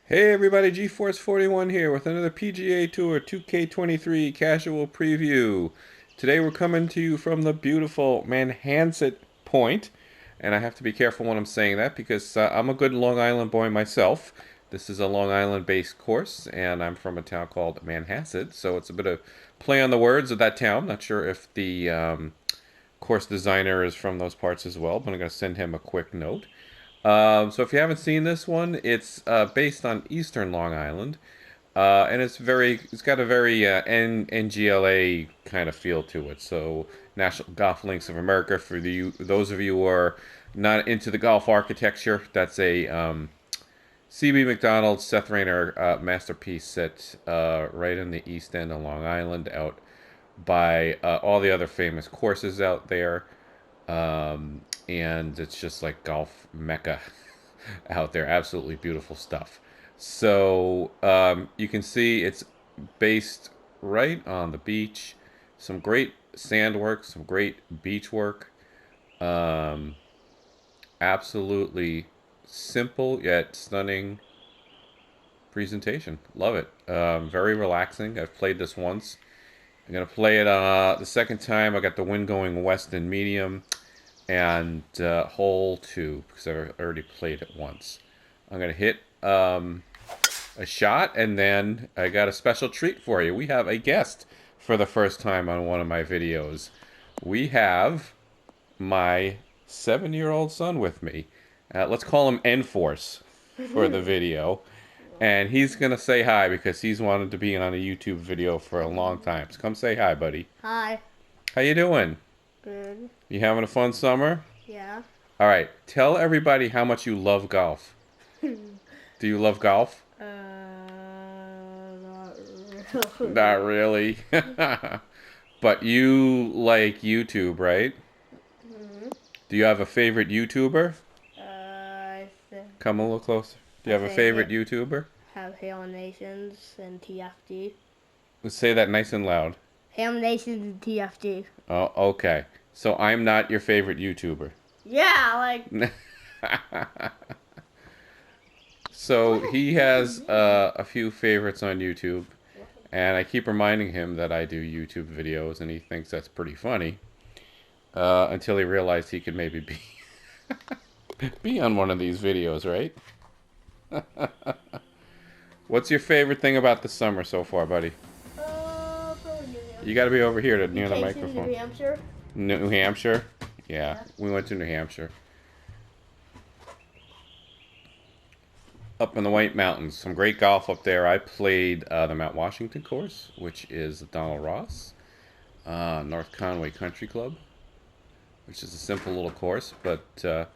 Hey everybody, GeForce41 here with another PGA Tour 2K23 casual preview. Today we're coming to you from the beautiful Manhanset Point, and I have to be careful when I'm saying that because I'm a good Long Island boy myself. This is a Long Island based course, and I'm from a town called Manhasset, so it's a bit of play on the words of that town. Not sure if the course designer is from those parts as well, but I'm going to send him a quick note. So if you haven't seen this one, it's based on Eastern Long Island, and it's got a very NGLA kind of feel to it. So National Golf Links of America for those of you who are not into the golf architecture, that's a CB McDonald Seth Rayner masterpiece set right in the East End of Long Island, out by all the other famous courses out there. And it's just like golf mecca out there. Absolutely beautiful stuff. So you can see it's based right on the beach. Some great sand work, some great beach work. Um, Absolutely simple yet stunning presentation. Love it. Very relaxing. I've played this once. I'm gonna play it the second time. I got the wind going west and medium, and hole two because I've already played it once. I'm gonna hit a shot, and then I got a special treat for you. We have a guest for the first time on one of my videos. We have my 7-year-old son with me. Let's call him N-Force for the video. And he's going to say hi because he's wanted to be on a YouTube video for a long time. So come say hi, buddy. Hi. How you doing? Good. You having a fun summer? Yeah. All right. Tell everybody how much you love golf. Do you love golf? Not really. Not really. But you like YouTube, right? Hmm. Do you have a favorite YouTuber? I Come a little closer. Do you I have a think favorite it YouTuber? have Hail Nations and TFD. Let's say that nice and loud. Hail Nations and TFD. Oh, okay. So I'm not your favorite YouTuber. Yeah, like. So he has a few favorites on YouTube, and I keep reminding him that I do YouTube videos, and he thinks that's pretty funny. Until he realized he could maybe be on one of these videos, right? What's your favorite thing about the summer so far, buddy? Probably New You Hampshire. got to be over here to near the Vacation, New microphone. Hampshire. New Hampshire? Yeah, Yeah. we went to New Hampshire. Up in the White Mountains. Some great golf up there. I played the Mount Washington course, which is Donald Ross, North Conway Country Club, which is a simple little course, but a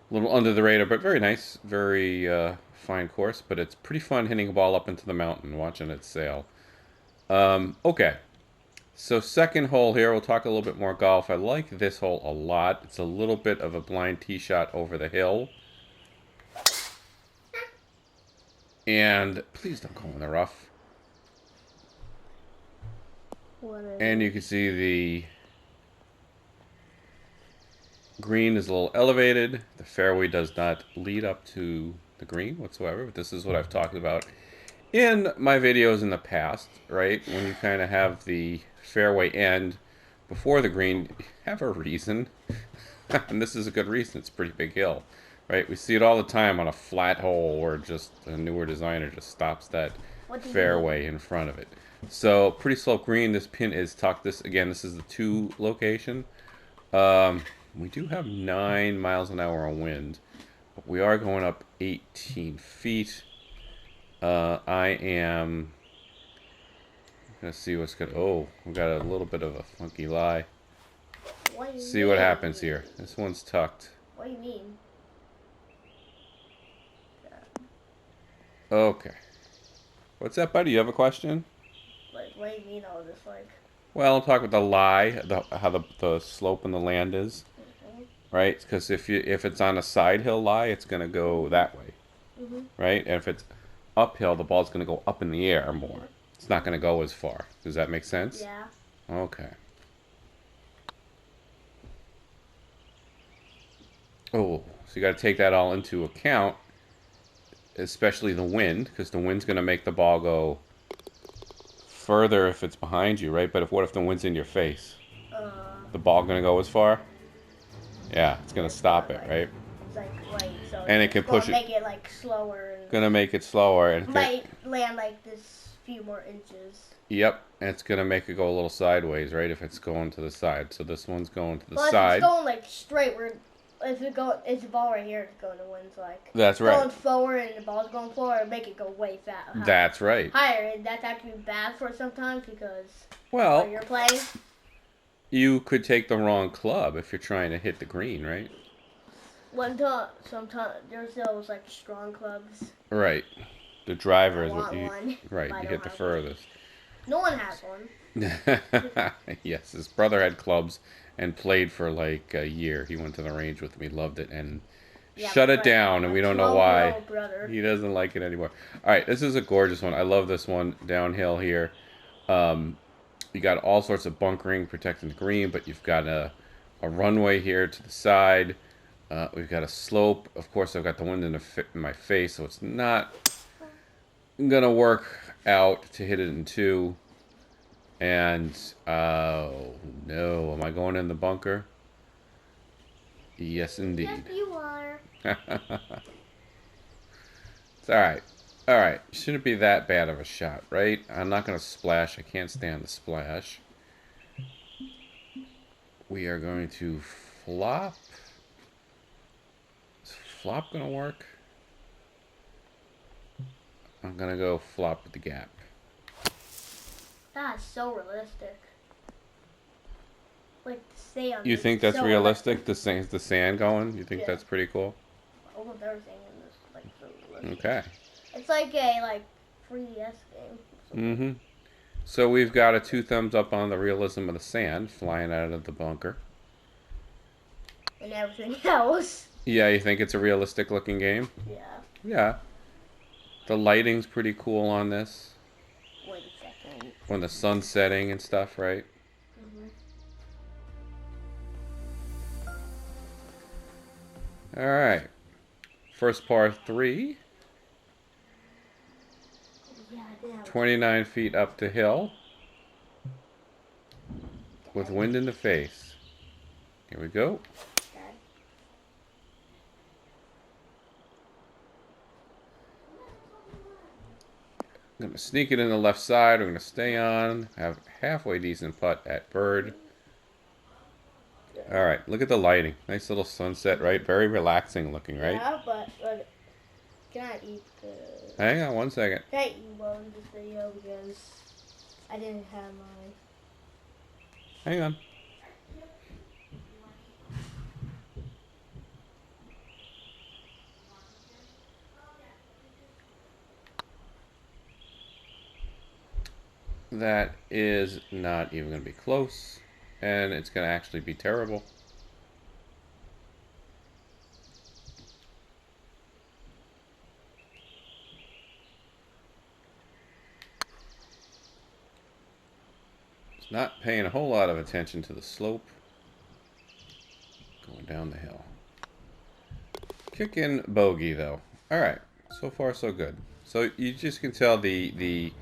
little under the radar, but very nice, very fine course. But it's pretty fun hitting a ball up into the mountain, watching it sail. Okay, so second hole here, we'll talk a little bit more golf. I like this hole a lot. It's a little bit of a blind tee shot over the hill. And please don't go in the rough. And you can see the green is a little elevated. The fairway does not lead up to the green whatsoever. But this is what I've talked about in my videos in the past, right? When you kind of have the fairway end before the green, you have a reason. And this is a good reason. It's a pretty big hill, right? We see it all the time on a flat hole where just a newer designer just stops that fairway in front of it. So pretty slope green. This pin is tucked. This is the 2 location. We do have 9 miles an hour on wind, but we are going up 18 feet. I am gonna see what's good. Oh, we got a little bit of a funky lie. See what happens here. This one's tucked. What do you mean? Okay. What's that, buddy? You have a question? Like, what do you mean all this? Like. Well, I'm talking about the lie, how the slope and the land is, right? Because if it's on a side hill lie, it's gonna go that way, right? And if it's uphill, the ball's gonna go up in the air more. It's not gonna go as far. Does that make sense? Yeah. Okay. Oh, so you got to take that all into account. especially the wind, because the wind's going to make the ball go further if it's behind you, right? But what if the wind's in your face? Uh, The ball going to go as far? Yeah, it's going to it's gonna stop it, like, right? it's like wait, so And it it's can gonna push it, make it like slower and going to make it slower. And might land like this few more inches. yep, and it's going to make it go a little sideways, right? If it's going to the side. So this one's going to the Well, if it's side. going like straight, if it's the ball right here, it's going to wind's like That's right. going forward and the ball's going forward, make it go way fast. That's right. Higher, and that's actually bad for sometimes because Well, when you're playing, you could take the wrong club if you're trying to hit the green, right? sometimes there's those like strong clubs. Right. The driver I is what want you one. right. I You don't hit the have furthest. one. No one has one. Yes, his brother had clubs and played for like a year. He went to the range with me, loved it, and Yeah, shut it but down, and a we don't know why. 12-year-old brother. He doesn't like it anymore. All right, this is a gorgeous one. I love this one downhill here. You got all sorts of bunkering protecting the green, but you've got a runway here to the side. We've got a slope. Of course, I've got the wind in my face, so it's not gonna work out to hit it in two. And oh no, am I going in the bunker? Yes, Yes, indeed. you are. It's all right. All right, shouldn't be that bad of a shot, right? I'm not gonna splash. I can't stand the splash. We are going to flop. Is flop gonna work? I'm gonna go flop with the gap. That's so realistic. Like the sand. You is think that's so realistic? The sand going? You think Yeah. that's pretty cool? Almost everything in this like so realistic. Okay. It's like a 3DS game. Mm-hmm. So we've got a 2 thumbs up on the realism of the sand flying out of the bunker. And everything else. Yeah, you think it's a realistic looking game? Yeah. Yeah. The lighting's pretty cool on this. Wait a second. When the sun's setting and stuff, right? All right. First par 3. Yeah, damn. 29 feet up the hill. With wind in the face. Here we go. I'm going to sneak it in the left side. We're going to stay on. Have halfway decent putt at bird. All right, look at the lighting. Nice little sunset, right? Very relaxing looking, right? Yeah, but can I eat the... Hang on one second. Can I eat well in this video because I didn't have my... Hang on. That is not even going to be close. And it's going to actually be terrible. It's not paying a whole lot of attention to the slope. Going down the hill. Kicking bogey though. All right, so far so good. So you just can tell the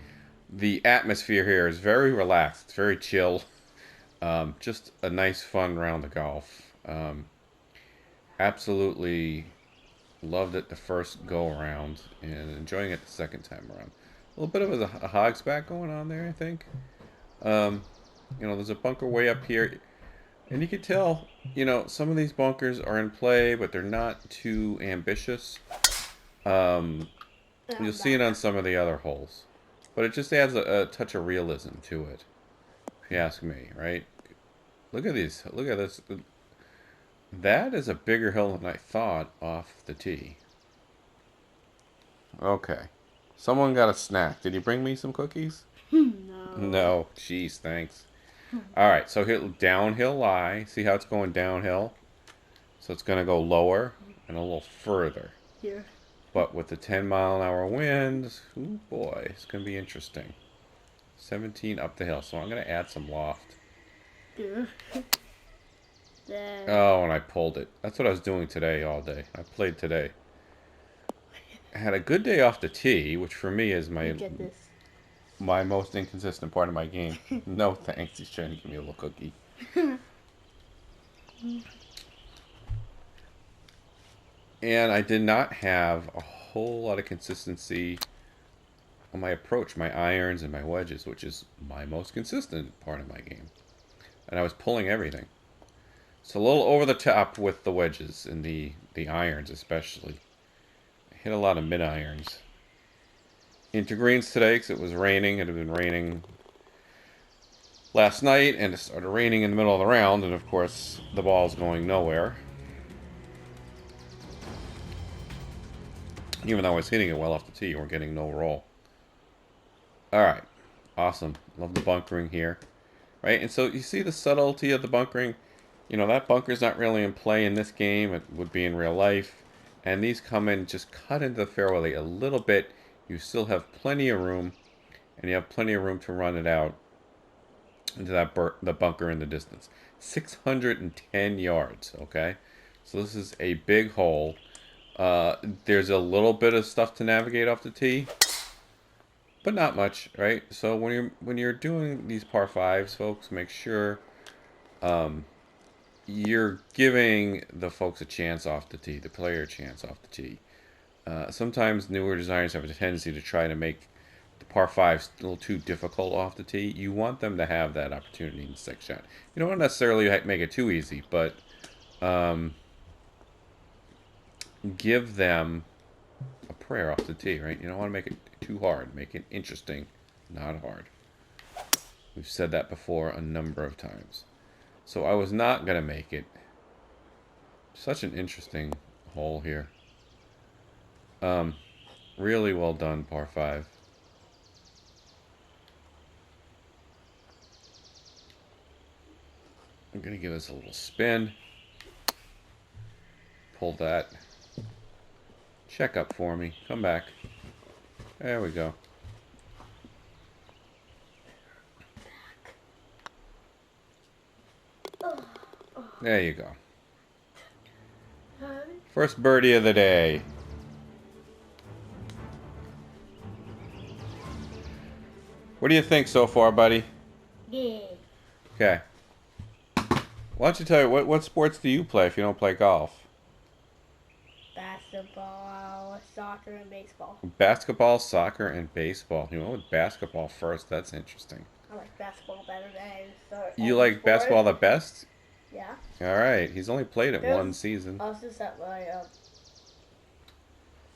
atmosphere here is very relaxed. It's very chill. Just a nice fun round of golf. Absolutely loved it the first go around and enjoying it the second time around. A little bit of a hog's back going on there, I think. There's a bunker way up here. And you can tell, some of these bunkers are in play, but they're not too ambitious. You'll see it on some of the other holes. But it just adds a touch of realism to it, if you ask me, right? Look at these. Look at this. That is a bigger hill than I thought off the tee. Okay. Someone got a snack. Did you bring me some cookies? No. No. Jeez, thanks. All right, so downhill lie. See how it's going downhill? So it's going to go lower and a little further. Here. But with the 10-mile-an-hour winds, oh boy, it's going to be interesting. 17 up the hill, so I'm going to add some loft. Here. Oh, and I pulled it. That's what I was doing today all day. I played today. had a good day off the tee, which for me is You get this. my most inconsistent part of my game. No thanks. He's trying to give me a little cookie. And I did not have a whole lot of consistency on my approach, my irons and my wedges, which is my most consistent part of my game. And I was pulling everything. So a little over the top with the wedges and the irons especially. I hit a lot of mid irons. Into greens today because it was raining. It had been raining last night and it started raining in the middle of the round, and of course the ball's going nowhere. Even though I was hitting it well off the tee, we're getting no roll. Alright. Awesome. Love the bunkering here. Right? And so you see the subtlety of the bunkering. You know, that bunker's not really in play in this game. It would be in real life. And these come in, just cut into the fairway a little bit. You still have plenty of room. And you have plenty of room to run it out into the bunker in the distance. 610 yards, okay? So this is a big hole. There's a little bit of stuff to navigate off the tee, but not much, right? So when you're doing these par fives, folks, make sure you're giving the folks a chance off the tee, the player a chance off the tee. Sometimes newer designers have a tendency to try to make the par fives a little too difficult off the tee. You want them to have that opportunity in the sixth shot. You don't want to necessarily make it too easy, but give them a prayer off the tee, right? You don't want to make it too hard. Make it interesting, not hard. We've said that before a number of times. So I was not going to make it. Such an interesting hole here. Really well done, par 5. I'm going to give this a little spin. Pull that. Check up for me. Come back. There we go. There you go. First birdie of the day. What do you think so far, buddy? Yeah. Okay. Why don't you tell me, what sports do you play if you don't play golf? Basketball, soccer, and baseball. Basketball, soccer, and baseball. You went with basketball first. That's interesting. I like basketball better than You like sport. basketball the best? Yeah. All right. He's only played it one season. I was just at my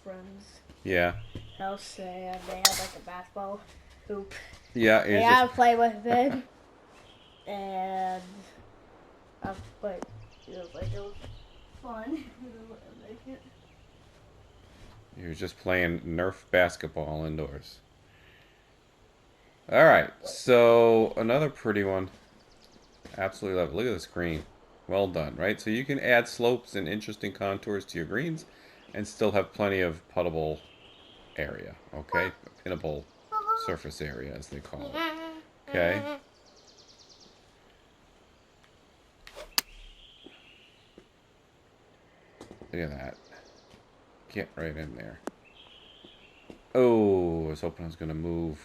friend's Yeah. house, and they had like a basketball hoop. Yeah. They had to play with it, and I played. It was fun. You're just playing Nerf basketball indoors. All right. So another pretty one. Absolutely love it. Look at this green. Well done, right? So you can add slopes and interesting contours to your greens and still have plenty of puttable area, okay? Pinnable surface area, as they call it. Okay? Look at that. Get right in there. Oh, I was hoping I was going to move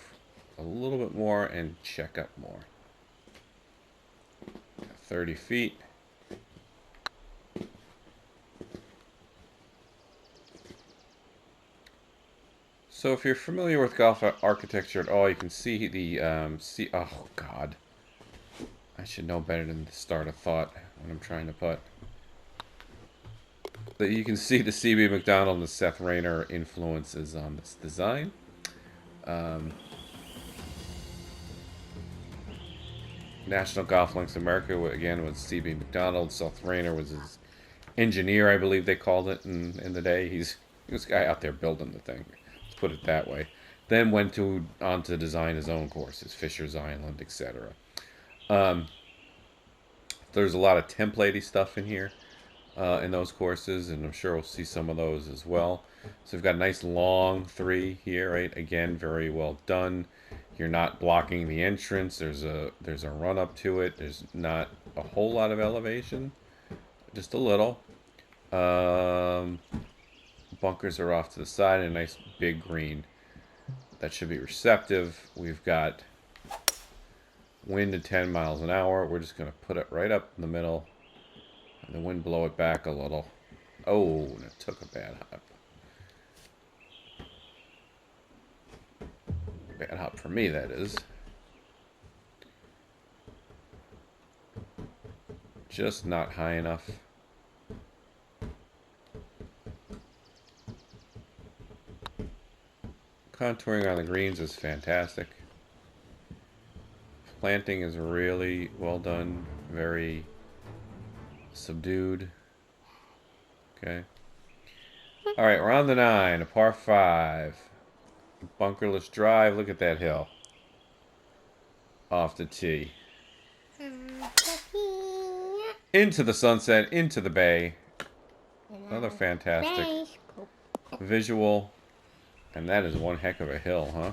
a little bit more and check up more. 30 feet. So if you're familiar with golf architecture at all, you can see the, oh God. I should know better than to start a thought when I'm trying to putt. But you can see the C.B. Macdonald and the Seth Rayner influences on this design. National Golf Links America, again, was C.B. Macdonald. Seth Rayner was his engineer, I believe they called it in the day. He was a guy out there building the thing. Let's put it that way. Then went on to design his own courses, Fisher's Island, etc. There's a lot of templatey stuff in here. In those courses, and I'm sure we'll see some of those as well. So we've got a nice long 3 here, right? Again, very well done. You're not blocking the entrance. There's a run up to it. There's not a whole lot of elevation, just a little. Bunkers are off to the side, and a nice big green. That should be receptive. We've got wind at 10 miles an hour. We're just going to put it right up in the middle. And the wind blow it back a little. Oh, and it took a bad hop. Bad hop for me, that is. Just not high enough. Contouring on the greens is fantastic. Planting is really well done. Very subdued. Okay. Alright, we're on the 9, a par 5. Bunkerless drive. Look at that hill. Off the tee. Into the sunset, into the bay. Another fantastic visual. And that is one heck of a hill, huh?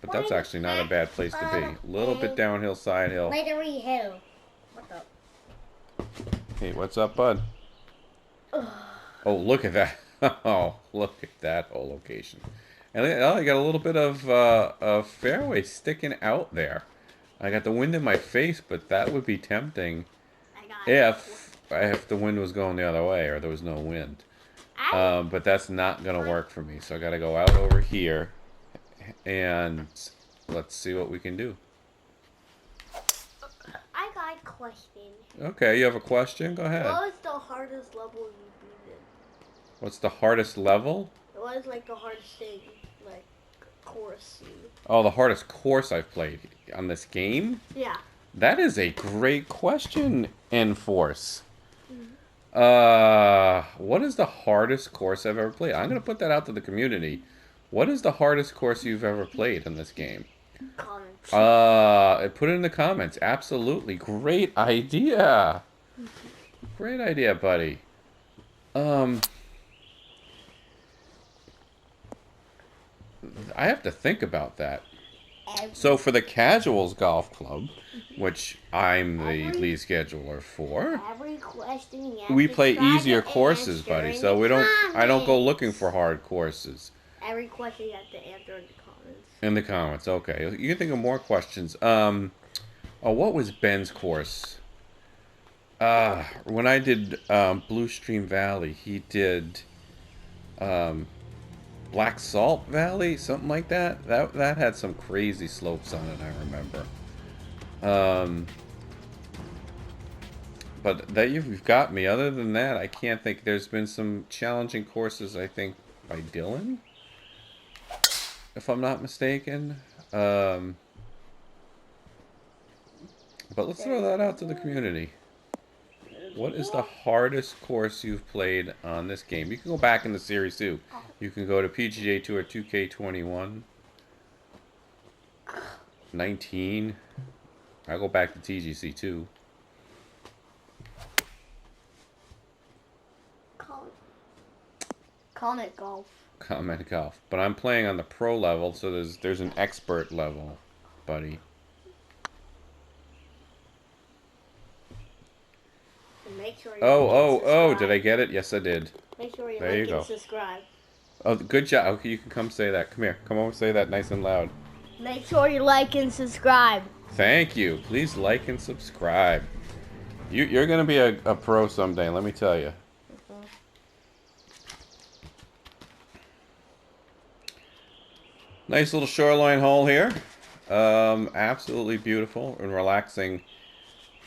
But that's actually not a bad place to be. A little bit downhill, side hill. Latery hill. What's up? Hey, what's up, bud? Oh, look at that. Oh, look at that whole location. And I got a little bit of fairway sticking out there. I got the wind in my face, but that would be tempting if the wind was going the other way or there was no wind. But that's not going to work for me. So I got to go out over here and let's see what we can do. I got a question. Okay, you have a question? Go ahead. What was the hardest level you beat in? What's the hardest level? What was like the hardest thing, like course? Oh, the hardest course I've played on this game? Yeah. That is a great question, Enforce. What is the hardest course I've ever played? I'm going to put that out to the community. What is the hardest course you've ever played in this game? Comments. Put it in the comments. Absolutely. Great idea. Great idea, buddy. I have to think about that. So for the Casuals Golf Club, which I'm the lead scheduler for, Every question we play easier courses, buddy. So I don't go looking for hard courses. Every question you have to answer in the comments. In the comments, okay. You can think of more questions. What was Ben's course? When I did Blue Stream Valley, he did Black Salt Valley, something like that. That had some crazy slopes on it, I remember. But that you've got me. Other than that, I can't think. There's been some challenging courses, I think, by Dylan, if I'm not mistaken. But let's throw that out to the community. What is the hardest course you've played on this game? You can go back in the series too. You can go to PGA Tour 2K21, 19. I'll go back to TGC too. Comment golf. Comment golf. But I'm playing on the pro level, so there's an expert level, buddy. Make sure you Oh, did I get it? Yes, I did. Make sure you there you like go. and subscribe. Oh, good job. Okay, you can come say that. Come here. Come over, say that nice and loud. Make sure you like and subscribe. Thank you. Please like and subscribe. You're going to be a pro someday, let me tell you. Nice little shoreline hole here. Absolutely beautiful and relaxing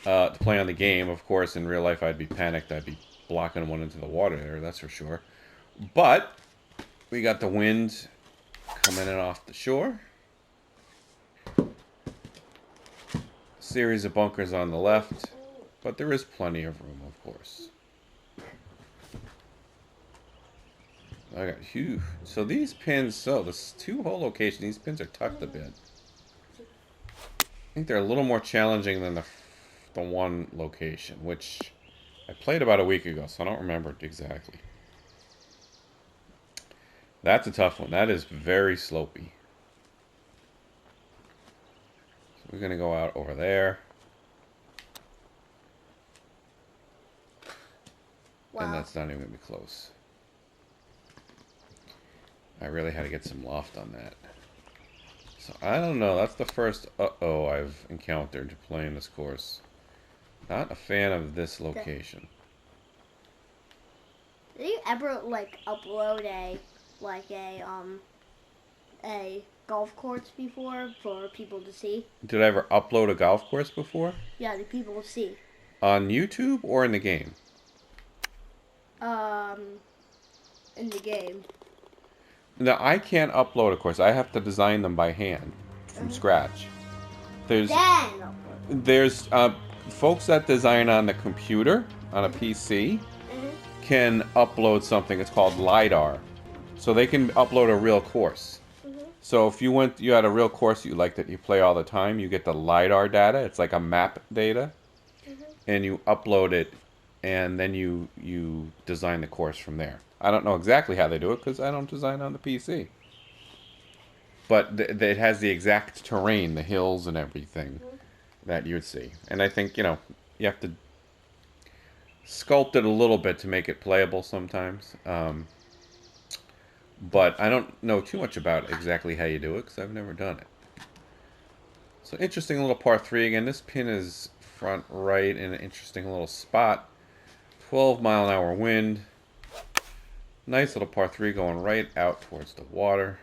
to play on the game. Of course, in real life, I'd be panicked. I'd be blocking one into the water there, that's for sure. But we got the wind coming in off the shore. Series of bunkers on the left, but there is plenty of room, of course. I got huge. So these pins, this 2-hole location, these pins are tucked a bit. I think they're a little more challenging than the one location, which I played about a week ago, so I don't remember it exactly. That's a tough one. That is very slopey. So we're going to go out over there. Wow. And that's not even going to be close. I really had to get some loft on that. So I don't know. That's the first uh-oh I've encountered playing this course. Not a fan of this location. Did you ever like upload a golf course before for people to see? Did I ever upload a golf course before? Yeah, the people see. On YouTube or in the game? In the game. No, I can't upload a course. I have to design them by hand from scratch. There's Then upload. there's folks that design on the computer on a PC can upload something. It's called LiDAR, so they can upload a real course. So if you had a real course you like that you play all the time, you get the LiDAR data. It's like a map data, and you upload it, and then you design the course from there. I don't know exactly how they do it because I don't design on the PC. But it has the exact terrain, the hills and everything that you'd see. And I think, you have to sculpt it a little bit to make it playable sometimes. But I don't know too much about exactly how you do it because I've never done it. So interesting little par 3 again. This pin is front right in an interesting little spot. 12-mile-an-hour wind. Nice little par 3 going right out towards the water.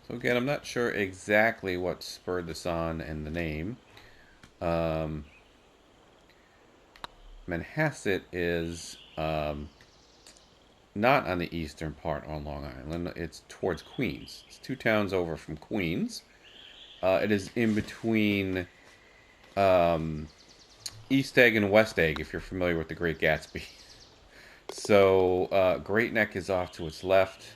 So again, I'm not sure exactly what spurred this on and the name. Manhasset is not on the eastern part on Long Island. It's towards Queens. It's 2 towns over from Queens. It is in between East Egg and West Egg, if you're familiar with the Great Gatsby. So Great Neck is off to its left,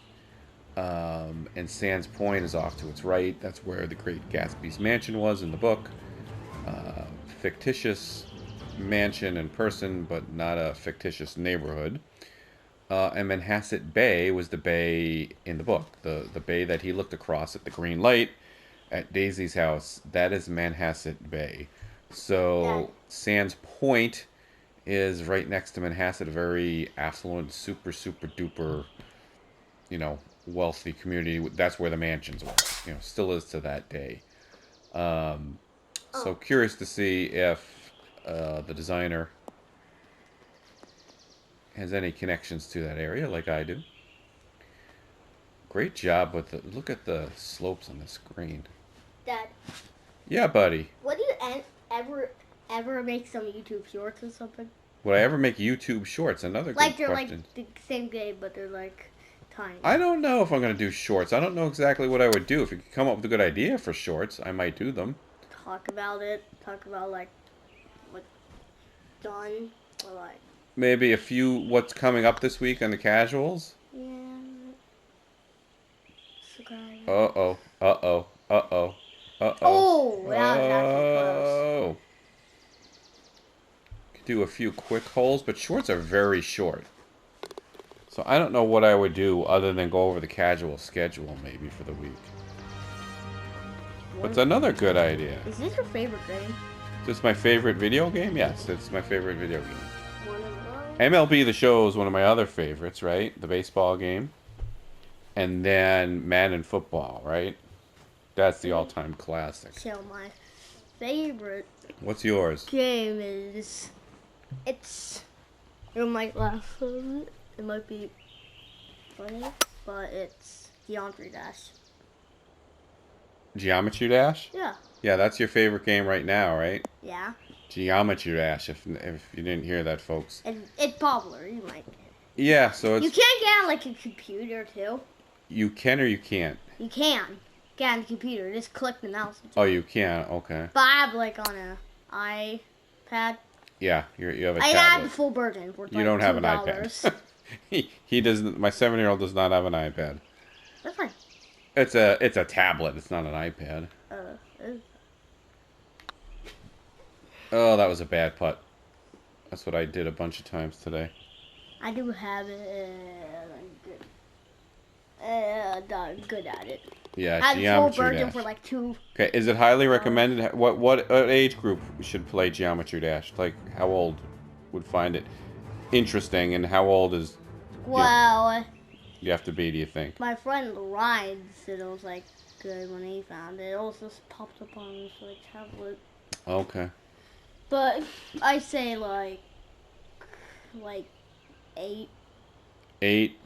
and Sands Point is off to its right. That's where the Great Gatsby's mansion was in the book. Fictitious mansion in person, but not a fictitious neighborhood. And Manhasset Bay was the bay in the book. The bay that he looked across at the green light at Daisy's house. That is Manhasset Bay. So Sands Point is right next to Manhasset, a very affluent, super duper, wealthy community. That's where the mansions were. Still is to that day. So curious to see if the designer has any connections to that area, like I do. Great job with the look at the slopes on the screen. Dad. Yeah, buddy. Would you ever make some YouTube shorts or something? Would I ever make YouTube shorts? Another good question. Like the same game, but they're like tiny. I don't know if I'm going to do shorts. I don't know exactly what I would do. If you could come up with a good idea for shorts, I might do them. Talk about it. Talk about like what's done or like. Maybe a few what's coming up this week on the casuals. Yeah. Subscribe. Uh-oh. Uh-oh. Uh-oh. Uh-oh. Oh, that was actually close. Could do a few quick holes, but shorts are very short. So I don't know what I would do other than go over the casual schedule maybe for the week. What's another good idea? Is this your favorite game? Is this my favorite video game? Yes, it's my favorite video game. One of those? MLB The Show is one of my other favorites, right? The baseball game. And then Madden Football, right? That's the all-time classic. So my favorite What's yours? game is it might laugh a little bit. It might be funny, but it's Geometry Dash. Geometry Dash? Yeah. Yeah, that's your favorite game right now, right? Yeah. Geometry Dash, if you didn't hear that, folks. It's popular. You might get it. Yeah, so it's... You can get on like a computer too. You can or you can't? You can get on the computer. Just click the mouse. Oh, you can? Okay. But I have like on an iPad. Yeah, you have a I tablet. have the full version for like You don't have an $2. iPad. he doesn't. My 7-year-old does not have an iPad. That's fine. It's a tablet. It's not an iPad. Oh, that was a bad putt. That's what I did a bunch of times today. I do have it. I'm good at it. Yeah, I have the full Geometry version Dash. for like $2. Okay, is it highly recommended? What age group should play Geometry Dash? Like, how old would find it interesting, and how old is Well, You have to be, do you think? my friend Ryan said it was like good when he found it. It also just popped up on his like tablet. Okay. But I say like 8. 8.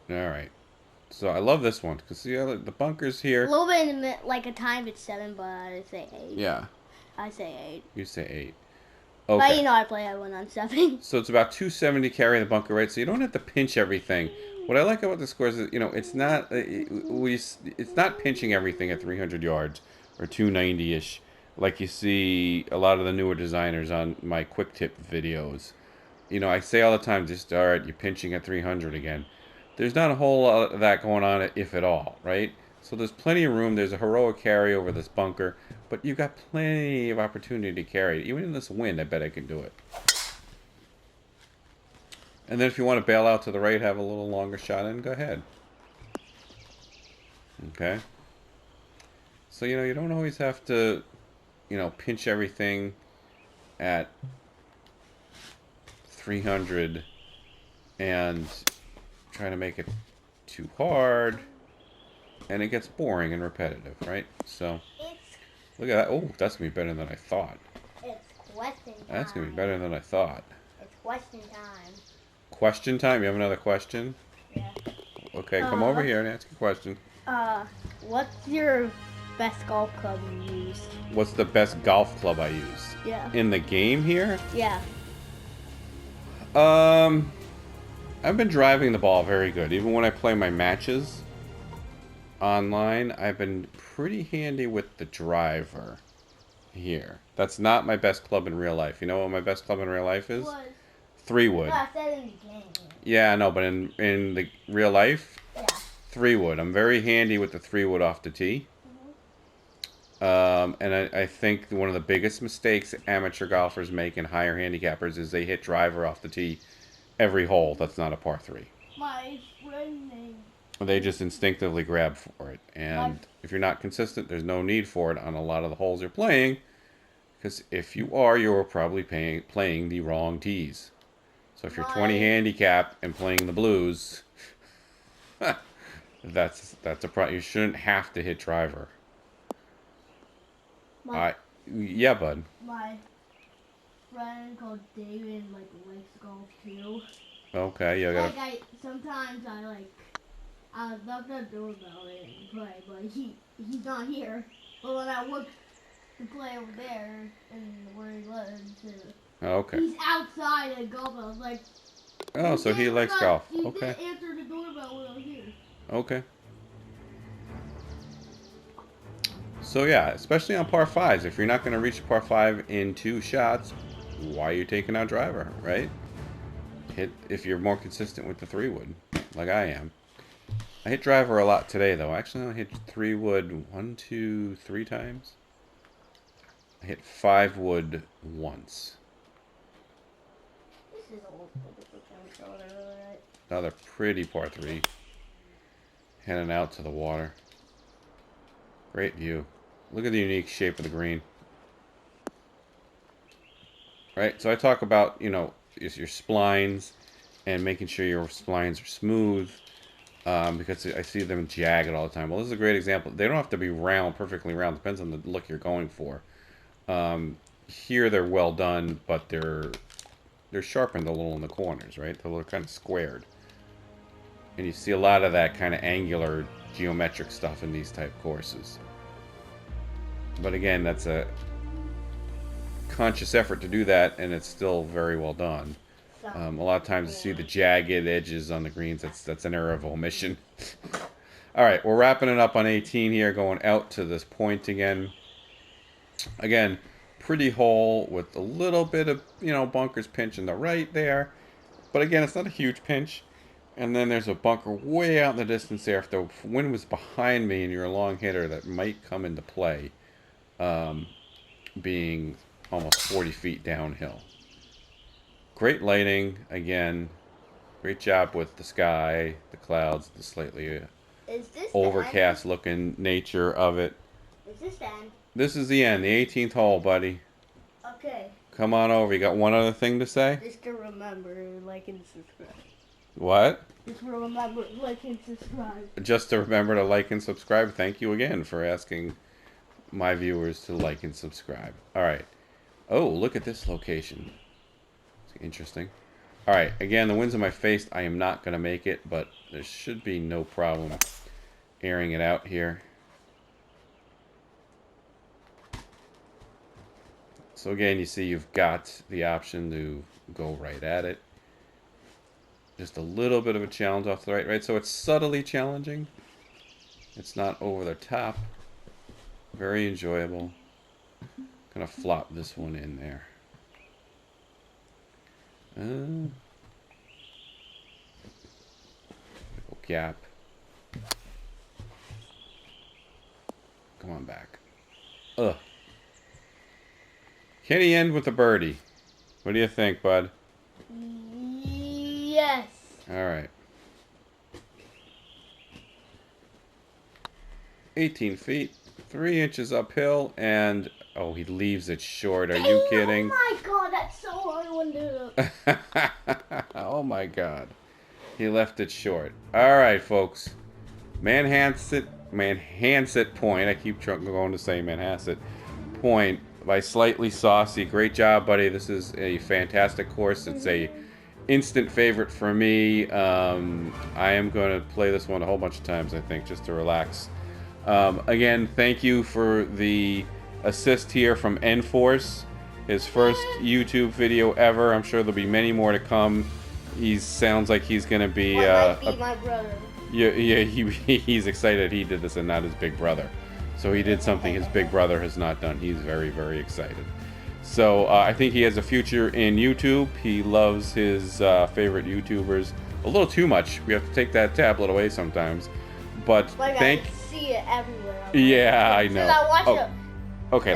All right. So I love this one because see the bunkers A here. little bit in the like a time it's 7, but I say 8. Yeah. I say 8. You say 8. But Okay. I play everyone on 7. So it's about 270 carry the bunker, right? So you don't have to pinch everything. What I like about the scores is, it's not it's not pinching everything at 300 yards or 290ish, like you see a lot of the newer designers on my quick tip videos. I say all the time, just all right, you're pinching at 300 again. There's not a whole lot of that going on, if at all, right? So there's plenty of room. There's a heroic carry over this bunker, but you've got plenty of opportunity to carry it. Even in this wind, I bet I can do it. And then if you want to bail out to the right, have a little longer shot in, go ahead. Okay. So, you don't always have to, pinch everything at 300 and try to make it too hard. And it gets boring and repetitive, right? So, look at that. Oh, that's going to be better than I thought. It's question time. That's going to be better than I thought. It's question time. Question time? You have another question? Yeah. Okay, come over here and ask a question. What's your best golf club you used? What's the best golf club I use? Yeah. In the game here? Yeah. I've been driving the ball very good. Even when I play my matches online, I've been pretty handy with the driver here. That's not my best club in real life. You know what my best club in real life is? What? 3-wood. No, I said in the game. Yeah, I know, but in the real life, Yeah. 3-wood. I'm very handy with the 3-wood off the tee. And I think one of the biggest mistakes amateur golfers make and higher handicappers is they hit driver off the tee every hole. That's not a par 3. My friend named. They just instinctively grab for it. And if you're not consistent, there's no need for it on a lot of the holes you're playing. Because if you are, you're probably playing the wrong tees. So if you're 20 handicap and playing the blues, that's a problem. You shouldn't have to hit driver. Yeah, bud. My friend called David likes golf too. Okay, yeah, I gotta. Sometimes I love the doorbell and play, but he's not here. But when I look to play over there and where he lives, Okay. he's outside the golf. I was like, oh, so he likes golf. You Okay. didn't answer the doorbell when I was here. Okay. So yeah, especially on par 5s, if you're not going to reach par 5 in 2 shots, why are you taking out driver, right? Hit if you're more consistent with the 3-wood, like I am. I hit driver a lot today, though. Actually, I hit 3-wood 1, 2, 3 times. I hit 5-wood once. This is old. Another pretty par 3. Heading out to the water. Great view. Look at the unique shape of the green. Right, so I talk about, is your splines and making sure your splines are smooth. Because I see them jagged all the time. Well, this is a great example. They don't have to be round, perfectly round. Depends on the look you're going for. Here they're well done, but they're sharpened a little in the corners, right? They look kind of squared. And you see a lot of that kind of angular geometric stuff in these type courses. But again, that's a conscious effort to do that, and it's still very well done. A lot of times you see the jagged edges on the greens. That's an error of omission. All right, we're wrapping it up on 18 here, going out to this point again. Again, pretty hole with a little bit of, bunkers pinch in the right there. But again, it's not a huge pinch. And then there's a bunker way out in the distance there. If the wind was behind me and you're a long hitter, that might come into play, being almost 40 feet downhill. Great lighting, again. Great job with the sky, the clouds, the slightly overcast looking nature of it. Is this the end? This is the end, the 18th hole, buddy. Okay. Come on over. You got one other thing to say? Just to remember, like and subscribe. What? Just remember, like and subscribe. Just to remember to like and subscribe. Thank you again for asking my viewers to like and subscribe. All right. Oh, look at this location. It's interesting. All right. Again, the wind's in my face. I am not going to make it, but there should be no problem airing it out here. So again, you see you've got the option to go right at it. Just a little bit of a challenge off the right? So it's subtly challenging. It's not over the top. Very enjoyable. Gonna flop this one in there. Little gap. Come on back. Ugh. Can he end with a birdie? What do you think, bud? Yes. All right. 18 feet, 3 inches uphill, and oh, he leaves it short. Are you kidding? Oh my god, that's so hard to do. Oh my god. He left it short. All right, folks. Manhanset Point. I keep going to say Manhanset Point by SlightlySaucy. Great job, buddy. This is a fantastic course. It's a instant favorite for me. I am going to play this one a whole bunch of times, I think, just to relax. Again, thank you for the assist here from Enforce. His first YouTube video ever. I'm sure there'll be many more to come. He sounds like he's going to be... my brother. Yeah, he's excited he did this and not his big brother. So he did something his big brother has not done. He's very, very excited. So I think he has a future in YouTube. He loves his favorite YouTubers a little too much. We have to take that tablet away sometimes. But like I see it everywhere. Yeah, I know. Since I watch it. Okay,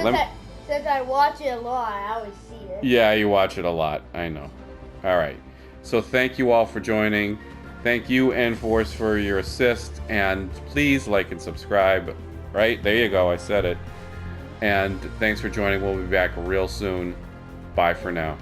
since I watch it a lot, I always see it. Yeah, you watch it a lot. I know. All right. So thank you all for joining. Thank you, Enforce, for your assist. And please like and subscribe. Right? There you go. I said it. And thanks for joining. We'll be back real soon. Bye for now.